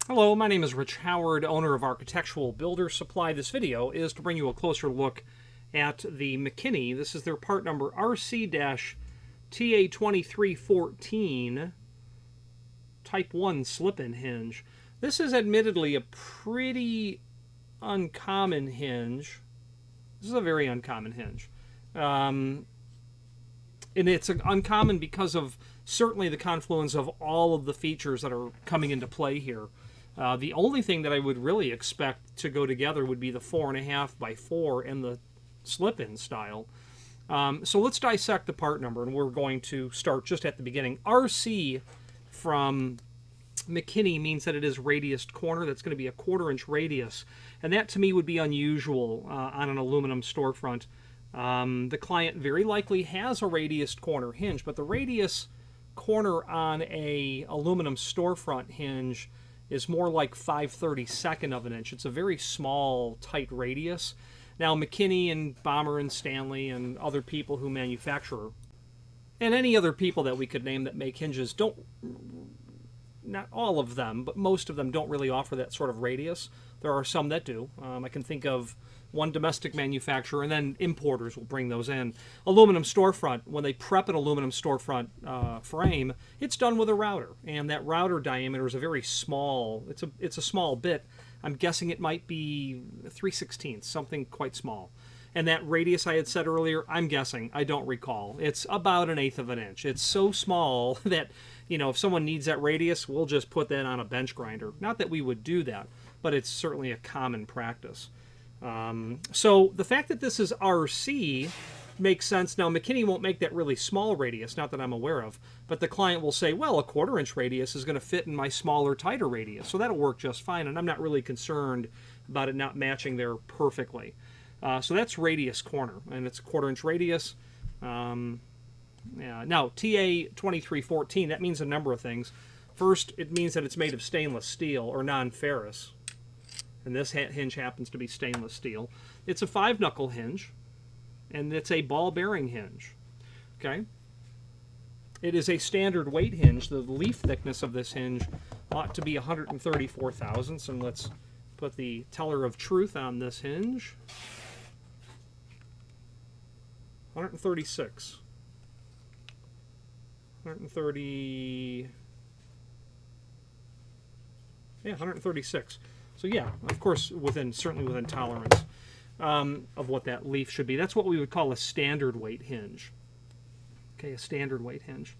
Hello, my name is Rich Howard, owner of Architectural Builder Supply. This video is to bring you a closer look at the Mckinney. This is their part number RC TA2314 Type 1 slip-in hinge. This is admittedly a pretty uncommon hinge. This is a very uncommon hinge. And it's uncommon because of certainly the confluence of all of the features that are coming into play here. The only thing that I would really expect to go together would be the 4.5 by 4 and the slip-in style. So let's dissect the part number, and we're going to start just at the beginning. RC from Mckinney means that it is radiused corner. That's going to be a 1/4 inch radius, and that to me would be unusual on an aluminum storefront. The client very likely has a radiused corner hinge, but the radius corner on a aluminum storefront hinge is more like 5/32 of an inch. It's a very small, tight radius. Now, Mckinney and Bomber and Stanley and other people who manufacture, and any other people that we could name that make hinges, don't, not all of them, but most of them don't really offer that sort of radius. There are some that do. I can think of one domestic manufacturer, and then importers will bring those in. Aluminum storefront, when they prep an aluminum storefront frame, it's done with a router, and that router diameter is a very small, it's a small bit. I'm guessing it might be 3/16, something quite small. And that radius I had said earlier, I'm guessing, I don't recall. It's about 1/8 of an inch. It's so small that, you know, if someone needs that radius, we'll just put that on a bench grinder. Not that we would do that, but it's certainly a common practice. So the fact that this is RC makes sense. Now, Mckinney won't make that really small radius, not that I'm aware of, but the client will say, well, a 1/4 inch radius is going to fit in my smaller, tighter radius, so that'll work just fine, and I'm not really concerned about it not matching there perfectly. So that's radius corner, and it's a 1/4 inch radius. Yeah. Now, TA2314, that means a number of things. First, it means that it's made of stainless steel or non-ferrous. And this hinge happens to be stainless steel. It's a 5-knuckle hinge, and it's a ball bearing hinge. Okay? It is a standard weight hinge. The leaf thickness of this hinge ought to be 134 thousandths, and let's put the teller of truth on this hinge. 136. 130. Yeah, 136. So yeah, of course, certainly within tolerance of what that leaf should be. That's what we would call a standard weight hinge. Okay, a standard weight hinge.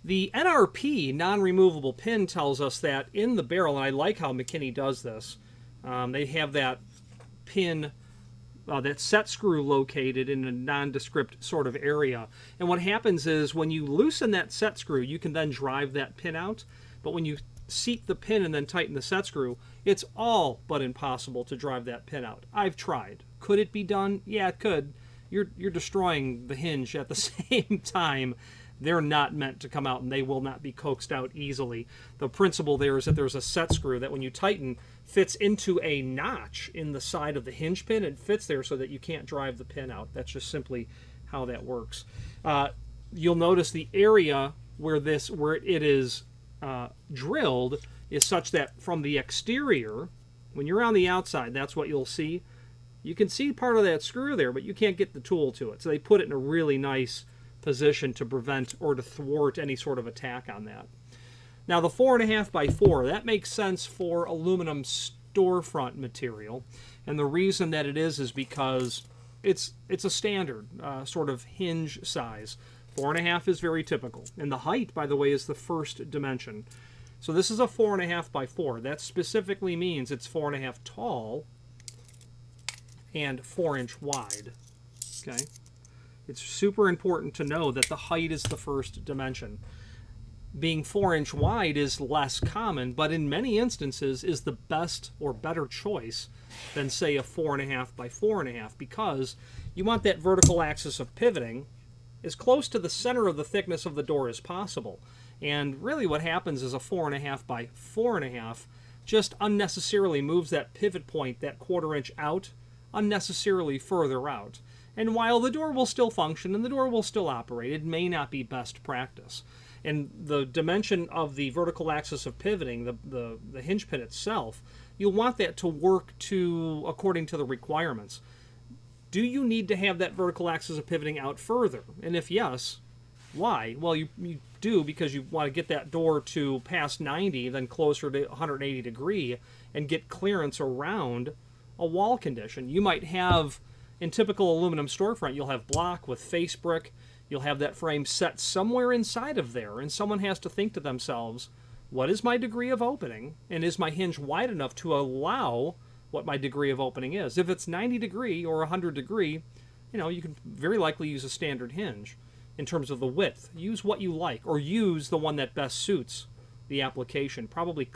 The NRP, non-removable pin, tells us that in the barrel, and I like how Mckinney does this, they have that pin, that set screw located in a nondescript sort of area. And what happens is when you loosen that set screw, you can then drive that pin out. But when you seat the pin and then tighten the set screw, it's all but impossible to drive that pin out. I've tried. Could it be done? Yeah, it could. You're destroying the hinge at the same time. They're not meant to come out, and they will not be coaxed out easily. The principle there is that there's a set screw that when you tighten fits into a notch in the side of the hinge pin. It fits there so that you can't drive the pin out. That's just simply how that works. You'll notice the area where it is drilled is such that from the exterior, when you're on the outside, that's what you'll see. You can see part of that screw there, but you can't get the tool to it. So they put it in a really nice position to prevent or to thwart any sort of attack on that. Now, the 4.5 by 4, that makes sense for aluminum storefront material. And the reason that it is because it's a standard sort of hinge size. 4.5 is very typical. And the height, by the way, is the first dimension. So this is a 4.5 by 4. That specifically means it's 4.5 tall and 4-inch wide. Okay? It's super important to know that the height is the first dimension. Being 4-inch wide is less common, but in many instances is the best or better choice than, say, a 4.5 by 4.5, because you want that vertical axis of pivoting as close to the center of the thickness of the door as possible. And really what happens is a 4.5 by 4.5 just unnecessarily moves that pivot point, that 1/4 inch out, unnecessarily further out. And while the door will still function and the door will still operate, it may not be best practice. and the dimension of the vertical axis of pivoting, the hinge pin itself, you'll want that to work according to the requirements. Do you need to have that vertical axis of pivoting out further? And if yes, why? Well, you do because you want to get that door to past 90, then closer to 180 degree, and get clearance around a wall condition. You might have, in typical aluminum storefront, you'll have block with face brick. You'll have that frame set somewhere inside of there, and someone has to think to themselves, what is my degree of opening, and is my hinge wide enough to allow what my degree of opening is? If it's 90 degree or 100 degree, you can very likely use a standard hinge in terms of the width. Use what you like, or use the one that best suits the application, probably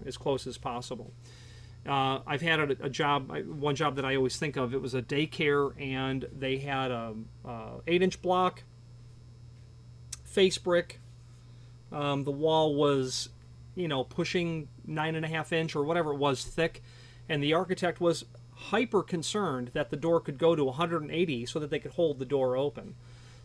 as close as possible. I've had one job that I always think of. It was a daycare, and they had a 8-inch block, face brick. The wall was, pushing 9.5 inch or whatever it was thick, and the architect was hyper concerned that the door could go to 180 so that they could hold the door open.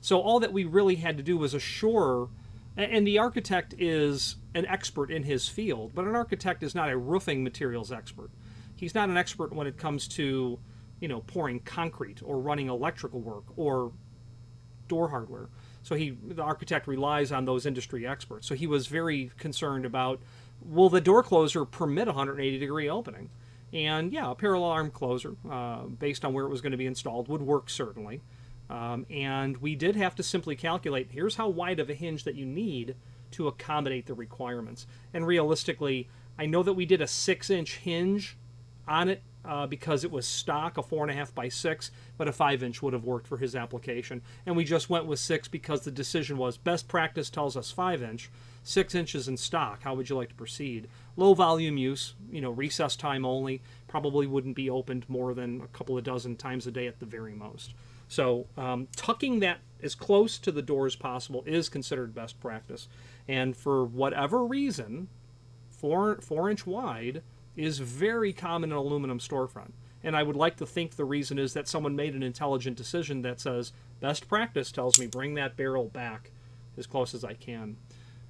So all that we really had to do was assure. And the architect is an expert in his field, but an architect is not a roofing materials expert. He's not an expert when it comes to, pouring concrete or running electrical work or door hardware. So the architect relies on those industry experts. So he was very concerned about, will the door closer permit a 180 degree opening? And yeah, a parallel arm closer, based on where it was going to be installed, would work certainly. And we did have to simply calculate, here's how wide of a hinge that you need to accommodate the requirements. And realistically, I know that we did a 6-inch hinge on it because it was stock, a 4.5 by 6, but a 5-inch would have worked for his application. And we just went with 6 because the decision was best practice tells us 5-inch, 6 inches in stock. How would you like to proceed? Low volume use, recess time only, probably wouldn't be opened more than a couple of dozen times a day at the very most. So tucking that as close to the door as possible is considered best practice. And for whatever reason, 4-inch wide is very common in an aluminum storefront. And I would like to think the reason is that someone made an intelligent decision that says, best practice tells me bring that barrel back as close as I can.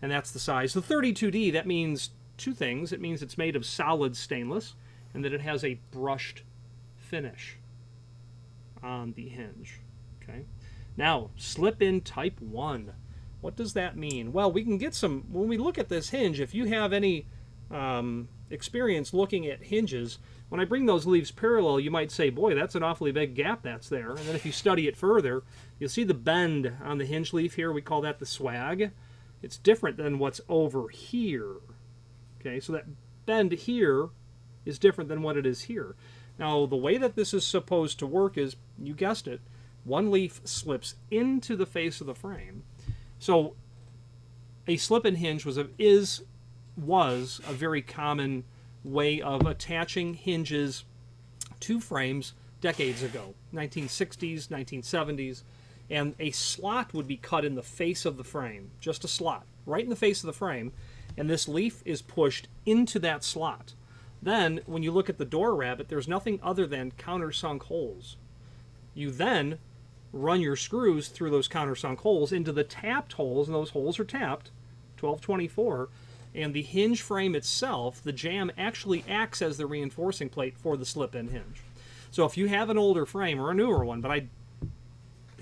And that's the size. The 32D, that means two things. It means it's made of solid stainless and that it has a brushed finish on the hinge. Okay. Now, slip-in type 1. What does that mean? Well, we can get some, when we look at this hinge, if you have any experience looking at hinges, when I bring those leaves parallel, you might say, boy, that's an awfully big gap that's there. And then if you study it further, you'll see the bend on the hinge leaf here. We call that the swag. It's different than what's over here. Okay, so that bend here is different than what it is here. Now, the way that this is supposed to work is, you guessed it, one leaf slips into the face of the frame. So a slip-in hinge was a very common way of attaching hinges to frames decades ago, 1960s, 1970s, and a slot would be cut in the face of the frame, just a slot, right in the face of the frame, and this leaf is pushed into that slot. Then, when you look at the door rabbet, there's nothing other than countersunk holes. You then run your screws through those countersunk holes into the tapped holes, and those holes are tapped, 1224, and the hinge frame itself, the jamb, actually acts as the reinforcing plate for the slip-in hinge. So if you have an older frame, or a newer one, but I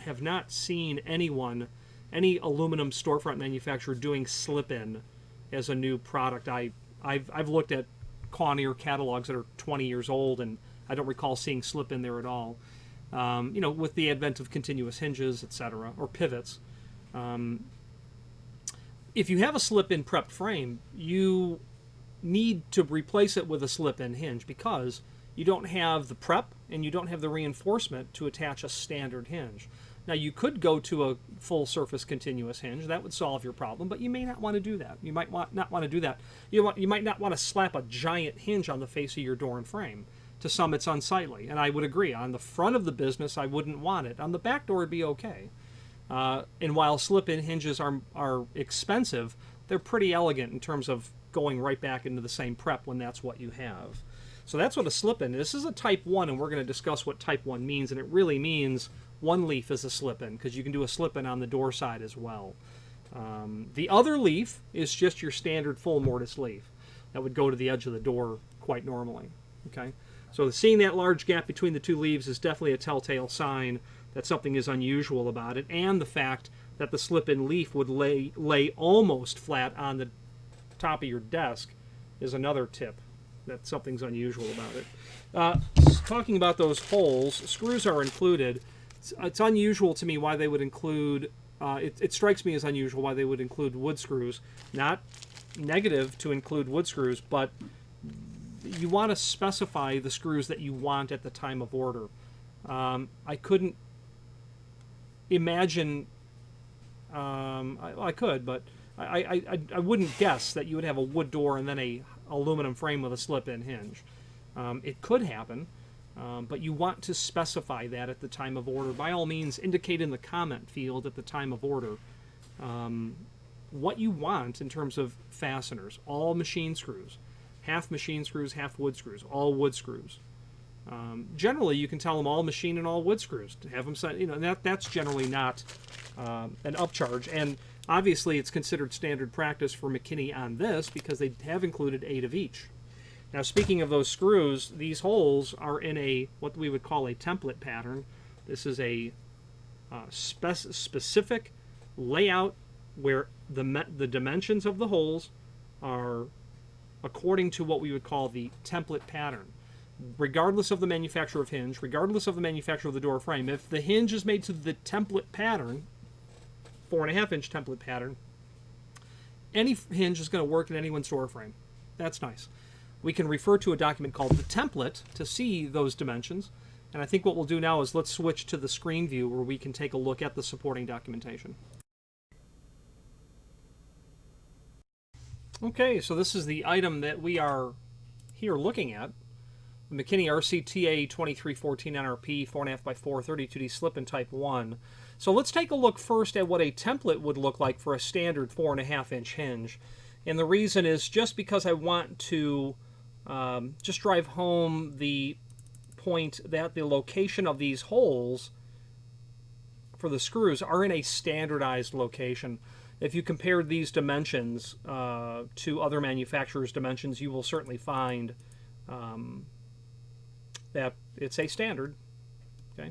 have not seen any aluminum storefront manufacturer doing slip-in as a new product. I've looked at Mckinney catalogs that are 20 years old, and I don't recall seeing slip-in there at all. With the advent of continuous hinges, etc., or pivots. If you have a slip-in prepped frame, you need to replace it with a slip-in hinge because you don't have the prep and you don't have the reinforcement to attach a standard hinge. Now, you could go to a full-surface continuous hinge. That would solve your problem, but you may not want to do that. You might not want to do that. You might not want to slap a giant hinge on the face of your door and frame. To some, it's unsightly, and I would agree. On the front of the business, I wouldn't want it. On the back door, it'd be okay. And while slip-in hinges are expensive, they're pretty elegant in terms of going right back into the same prep when that's what you have. So that's what a slip-in is. This is a Type 1, and we're going to discuss what Type 1 means, and it really means one leaf is a slip-in, because you can do a slip-in on the door side as well. The other leaf is just your standard full mortise leaf that would go to the edge of the door quite normally. Okay, so seeing that large gap between the two leaves is definitely a telltale sign that something is unusual about it, and the fact that the slip-in leaf would lay almost flat on the top of your desk is another tip that something's unusual about it. Talking about those holes, screws are included. It's unusual to me why they would include, it strikes me as unusual why they would include wood screws. Not negative to include wood screws, but you want to specify the screws that you want at the time of order. I couldn't imagine, I could, but I wouldn't guess that you would have a wood door and then a aluminum frame with a slip-in hinge. It could happen, but you want to specify that at the time of order. By all means, indicate in the comment field at the time of order what you want in terms of fasteners. All machine screws, half machine screws, half wood screws, all wood screws. Generally, you can tell them all machine and all wood screws. To have them set, that's generally not an upcharge. And obviously, it's considered standard practice for Mckinney on this because they have included 8 of each. Now, speaking of those screws, these holes are in what we would call a template pattern. This is a specific layout where the dimensions of the holes are according to what we would call the template pattern. Regardless of the manufacturer of hinge, regardless of the manufacturer of the door frame, if the hinge is made to the template pattern, 4.5-inch template pattern, any hinge is going to work in anyone's door frame. That's nice. We can refer to a document called the template to see those dimensions. And I think what we'll do now is let's switch to the screen view where we can take a look at the supporting documentation. Okay, so this is the item that we are here looking at. The Mckinney RC TA2314 NRP 4.5x4 32D slip-in type 1. So let's take a look first at what a template would look like for a standard 4.5-inch hinge. And the reason is just because I want to just drive home the point that the location of these holes for the screws are in a standardized location. If you compare these dimensions to other manufacturers' dimensions, you will certainly find that it's a standard. Okay.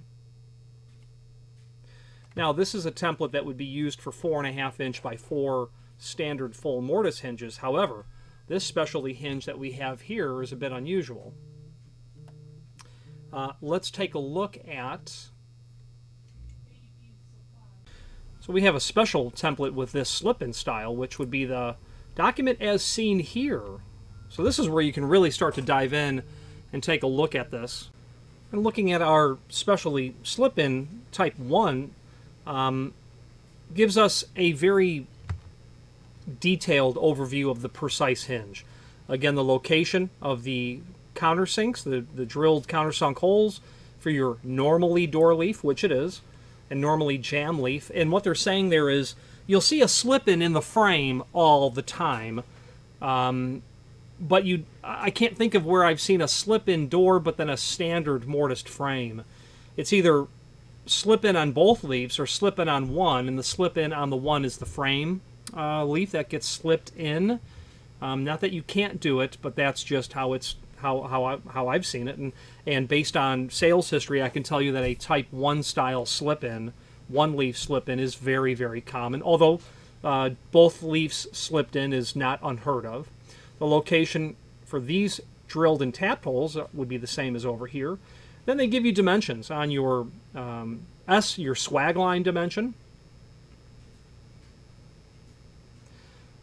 Now, this is a template that would be used for 4.5-inch by 4 standard full mortise hinges. However, this specialty hinge that we have here is a bit unusual. Let's take a look at... So we have a special template with this slip-in style, which would be the document as seen here. So this is where you can really start to dive in and take a look at this. And looking at our specialty slip-in type 1 gives us a very detailed overview of the precise hinge. Again, the location of the countersinks, the drilled countersunk holes for your normally door leaf, which it is, and normally jam leaf. And what they're saying there is you'll see a slip-in the frame all the time, but I can't think of where I've seen a slip-in door but then a standard mortised frame. It's either slip-in on both leaves or slip-in on one, and the slip-in on the one is the frame leaf that gets slipped in. Not that you can't do it, but that's just how I've seen it. And based on sales history, I can tell you that a type 1 style slip-in, one leaf slip-in, is very, very common. Although both leaves slipped in is not unheard of. The location for these drilled and tapped holes would be the same as over here. Then they give you dimensions on your your swag line dimension.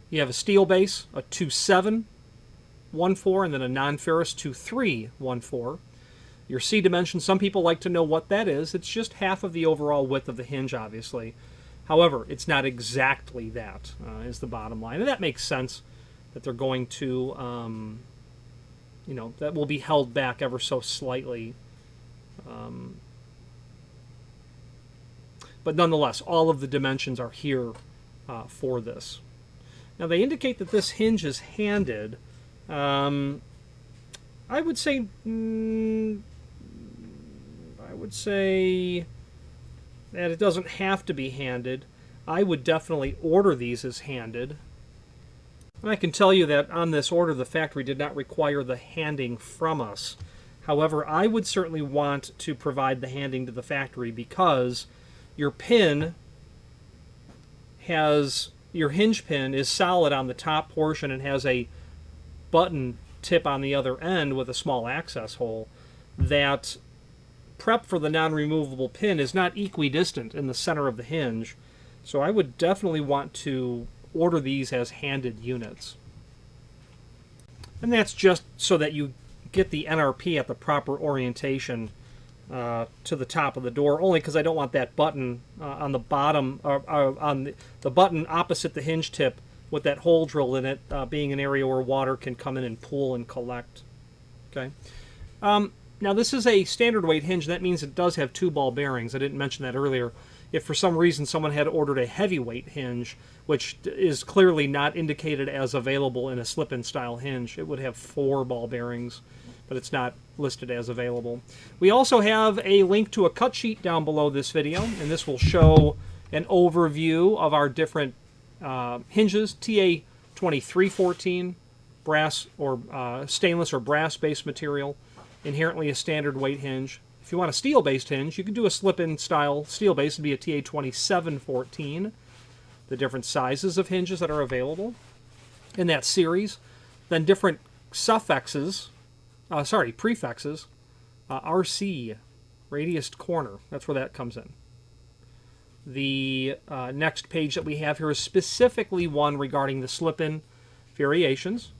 You have a steel base, a 2.714, and then a non-ferrous 2.314. Your C dimension, some people like to know what that is. It's just half of the overall width of the hinge, obviously. However, it's not exactly that, is the bottom line. And that makes sense that they're going to, that will be held back ever so slightly. But nonetheless, all of the dimensions are here for this. Now, they indicate that this hinge is handed. I would say that it doesn't have to be handed. I would definitely order these as handed. And I can tell you that on this order, the factory did not require the handing from us. However, I would certainly want to provide the handing to the factory because your pin has, your hinge pin is solid on the top portion and has a button tip on the other end with a small access hole. That prep for the non-removable pin is not equidistant in the center of the hinge. So I would definitely want to order these as handed units. And that's just so that you get the NRP at the proper orientation to the top of the door, only because I don't want that button on the bottom, on the button opposite the hinge tip with that hole drilled in it, being an area where water can come in and pool and collect. Okay. Now this is a standard weight hinge. That means it does have 2 ball bearings. I didn't mention that earlier. If for some reason someone had ordered a heavyweight hinge, which is clearly not indicated as available in a slip-in style hinge, it would have 4 ball bearings, but it's not listed as available. We also have a link to a cut sheet down below this video, and this will show an overview of our different hinges. TA2314, brass or stainless or brass-based material, inherently a standard weight hinge. If you want a steel-based hinge, you can do a slip-in style steel-based. It'd be a TA2714. The different sizes of hinges that are available in that series. Then different prefixes. RC, radiused corner. That's where that comes in. The next page that we have here is specifically one regarding the slip-in variations.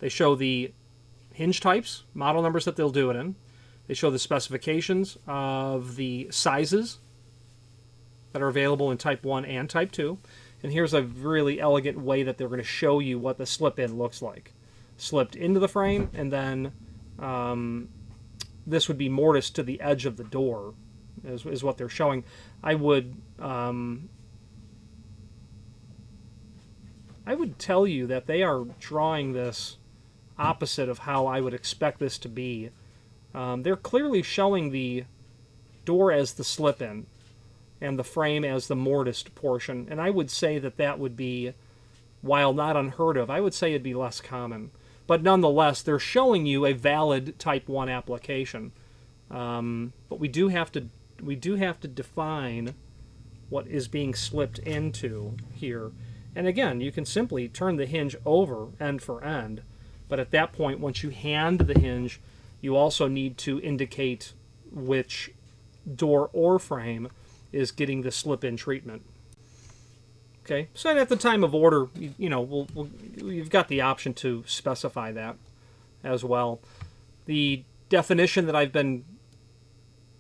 They show the hinge types, model numbers that they'll do it in. They show the specifications of the sizes that are available in Type 1 and Type 2. And here's a really elegant way that they're going to show you what the slip-in looks like. Slipped into the frame, and then this would be mortised to the edge of the door, is what they're showing. I would tell you that they are drawing this opposite of how I would expect this to be. They're clearly showing the door as the slip-in and the frame as the mortised portion. And I would say that that would be, while not unheard of, I would say it'd be less common. But nonetheless, they're showing you a valid Type 1 application. But we do have to define what is being slipped into here. And again, you can simply turn the hinge over end for end. But at that point, once you hand the hinge, you also need to indicate which door or frame is getting the slip-in treatment. Okay, so at the time of order, you've got the option to specify that as well. The definition that I've been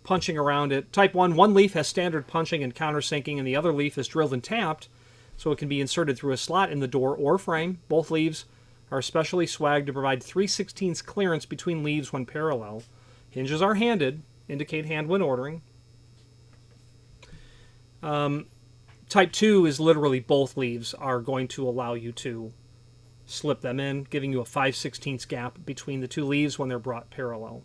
punching around it, Type 1, one leaf has standard punching and countersinking, and the other leaf is drilled and tapped, so it can be inserted through a slot in the door or frame. Both leaves are specially swagged to provide 3/16 clearance between leaves when parallel. Hinges are handed, indicate hand when ordering. Type 2 is literally both leaves are going to allow you to slip them in, giving you a 5/16 gap between the 2 leaves when they're brought parallel.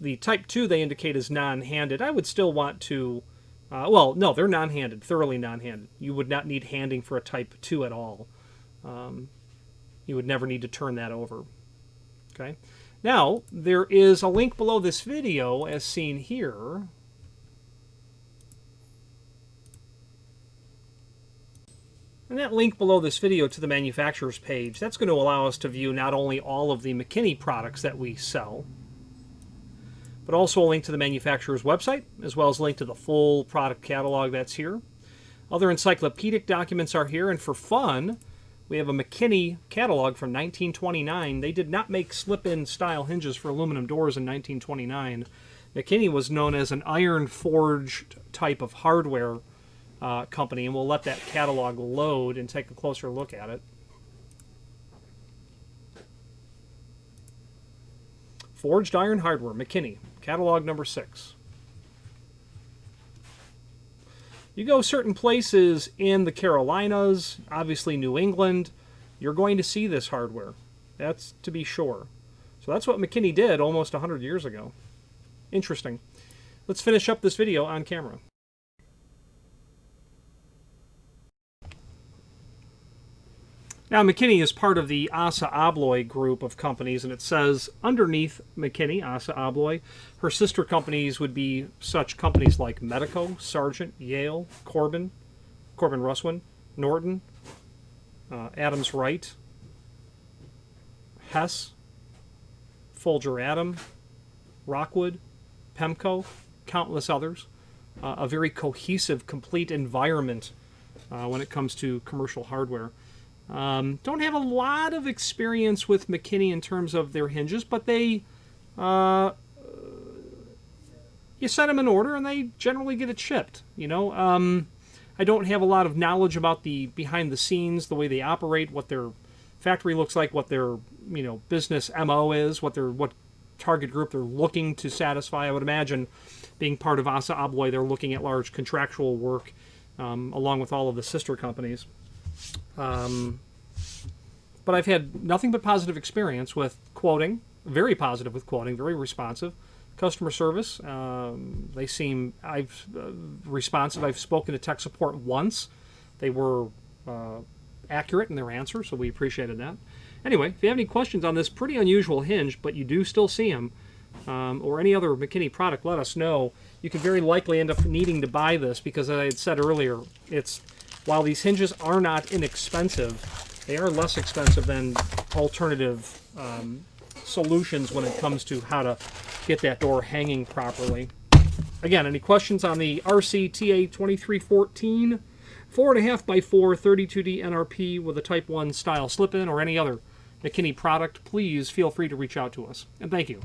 The Type 2 they indicate is non-handed. I would still want to, well, no, they're non-handed, thoroughly non-handed. You would not need handing for a Type 2 at all. You would never need to turn that over. Okay. Now, there is a link below this video, as seen here. And that link below this video to the manufacturer's page, that's going to allow us to view not only all of the Mckinney products that we sell, but also a link to the manufacturer's website, as well as a link to the full product catalog that's here. Other encyclopedic documents are here, and for fun, we have a Mckinney Catalog from 1929. They did not make slip-in style hinges for aluminum doors in 1929. Mckinney was known as an iron-forged type of hardware company, and we'll let that catalog load and take a closer look at it. Forged iron hardware, Mckinney, catalog number 6. You go certain places in the Carolinas, obviously New England, you're going to see this hardware. That's to be sure. So that's what Mckinney did almost 100 years ago. Interesting. Let's finish up this video on camera. Now, Mckinney is part of the ASSA ABLOY group of companies, and it says underneath Mckinney, ASSA ABLOY, her sister companies would be such companies like Medico, Sargent, Yale, Corbin Russwin, Norton, Adams Wright, Hess, Folger Adam, Rockwood, Pemco, countless others. A very cohesive, complete environment when it comes to commercial hardware. Don't have a lot of experience with Mckinney in terms of their hinges, but they, you set them in order and they generally get it shipped. You know, I don't have a lot of knowledge about the behind the scenes, the way they operate, what their factory looks like, what their business MO is, what target group they're looking to satisfy. I would imagine, being part of ASSA ABLOY, they're looking at large contractual work along with all of the sister companies. But I've had nothing but positive experience with quoting, very positive with quoting, very responsive. Customer service, they seem responsive. I've spoken to tech support once. They were accurate in their answer, so we appreciated that. Anyway, if you have any questions on this pretty unusual hinge, but you do still see them, or any other Mckinney product, let us know. You could very likely end up needing to buy this because, as I had said earlier, while these hinges are not inexpensive, they are less expensive than alternative solutions when it comes to how to get that door hanging properly. Again, any questions on the RC TA2314 4.5x4 32D NRP with a Type 1 style slip-in or any other Mckinney product, please feel free to reach out to us. And thank you.